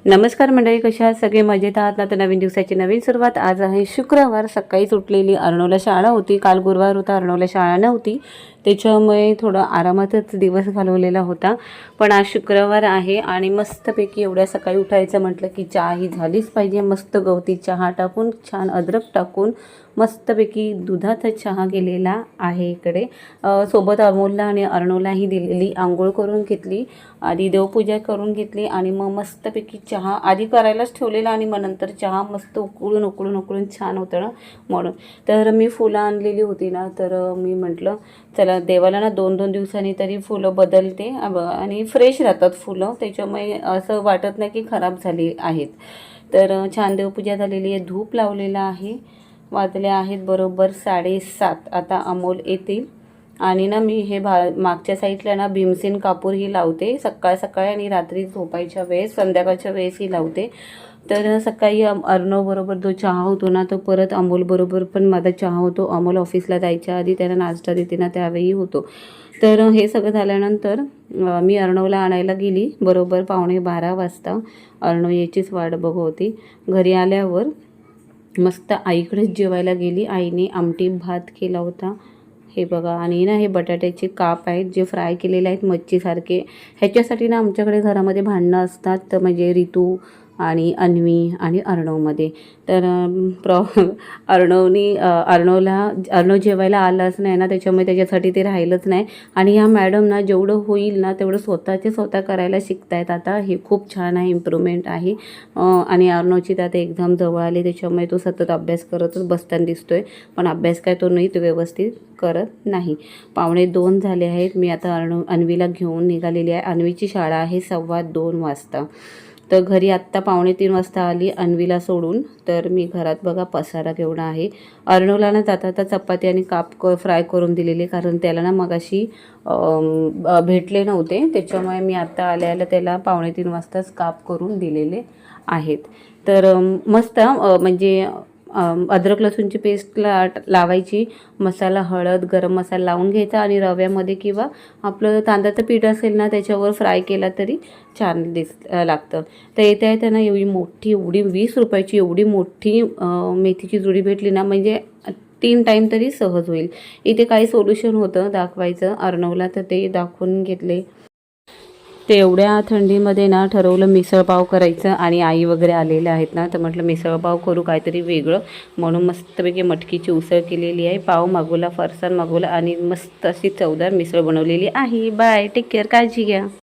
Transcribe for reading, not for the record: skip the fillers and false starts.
नमस्कार मंडळी, कशा आहात सगळे? मजेत आहात ना? तर नवीन दिवसाची नवीन सुरुवात. आज आहे शुक्रवार. सकाळीच उठलेली. अर्णवला शाळा होती, काल गुरुवार होता, अर्णवला शाळा नव्हती, त्याच्यामुळे थोडं आरामातच दिवस घालवलेला होता. पण आज शुक्रवार आहे आणि मस्तपैकी एवढ्या सकाळी उठायचं म्हटलं की चहा ही झालीच पाहिजे. मस्त गवती चहा टाकून, छान अद्रक टाकून मस्तपैकी दुधाचा चहा केलेला आहे इकडे. सोबत अमोलला आणि अर्णवलाही दिलेली. आंघोळ करून घेतली, आधी देवपूजा करून घेतली आणि मग मस्तपैकी चहा आधी करायलाच ठेवलेला आणि मग नंतर चहा मस्त उकळून उकळून उकळून छान होतं ना म्हणून. तर मी फुलं आणलेली होती ना, तर मी म्हटलं चला देवाला ना 2-2 दिवसांनी तरी फुलं बदलते आणि फ्रेश राहतात फुलं, त्याच्यामुळे असं वाटत नाही की खराब झाली आहेत. तर छान देवपूजा झालेली आहे, धूप लावलेला आहे. वाजले आहेत बरोबर 7:30. आता अमोल येतील आणि ना मी हे मागच्या साईडला ना भीमसेन कापूर ही लावते सकाळ सकाळी आणि रात्री झोपायच्या वेळेस, संध्याकाळच्या वेळेसही लावते. तर सकाळी अर्णव बरोबर जो चहा होतो ना, तो परत अमोल बरोबर पण माझा चहा होतो. अमोल ऑफिसला जायच्या आधी त्याला नाश्ता देते ना, त्यावेळी होतो. तर हे सगळं झाल्यानंतर मी अर्णवला आणायला गेली बरोबर 11:15 वाजता. अर्णव याचीच वाट बघत होती. घरी आल्यावर मस्त आईकडेच जेवायला गेली. आईने आमटी भात केला होता, हे बघा. आणि ना हे बटाट्याचे काप आहेत जे फ्राय केलेले आहेत मच्छीसारखे. ह्याच्यासाठी ना आमच्याकडे घरामध्ये भांडणं असतात, तर म्हणजे रितू आणि अन्वी आणि अर्णवमध्ये. तर अर्णव जेवायला आलाच नाही ना, त्याच्यामुळे त्याच्यासाठी ते राहिलंच नाही. आणि ह्या मॅडम ना जेवढं होईल ना तेवढं स्वतः करायला शिकतायत आता. हे खूप छान आहे, इम्प्रूव्हमेंट आहे. आणि अर्णवची तर आता एक्झाम जवळ आली, त्याच्यामुळे तो सतत अभ्यास करतच बसताना दिसतोय. पण अभ्यास काय तो नाही, तो व्यवस्थित करत नाही. 1:15 झाले आहेत. मी आता अन्वीला घेऊन निघालेली आहे. अन्वीची शाळा आहे 2:15 वाजता. तर घरी आत्ता 2:45 वाजता आली अन्वीला सोडून. तर मी घरात बघा पसारा केवढा आहे. अर्णवला ना जाता चपाती आणि काप फ्राय करून दिलेले, कारण त्याला ना मगाशी भेटले नव्हते, त्याच्यामुळे मी आत्ता आल्याला त्याला 2:45 वाजताच काप करून दिलेले आहेत. तर मस्त म्हणजे अद्रक लसूणची पेस्ट लावायची, मसाला हळद गरम मसाला लावून घ्यायचा आणि रव्यामध्ये किंवा आपलं तांदळाचं पीठ असेल ना त्याच्यावर फ्राय केला तरी छान लागतं. तर येता ना एवढी 20 रुपयाची एवढी मोठी मेथीची जुडी भेटली ना, म्हणजे 3 टाईम तरी सहज होईल. इथे काही सोल्युशन होतं दाखवायचं अर्णवला, तर ते दाखवून घेतले. ते एवढ्या थंडीमध्ये ना ठरवलं मिसळपाव करायचं आणि आई वगैरे आलेले आहेत ना, तर म्हटलं मिसळपाव करू काहीतरी वेगळं, म्हणून मस्तपैकी मटकीची उसळ केलेली आहे. पाव मागवला, फरसाण मागवला आणि मस्त अशी चवदार मिसळ बनवलेली आहे. बाय, टेक केअर, काळजी घ्या.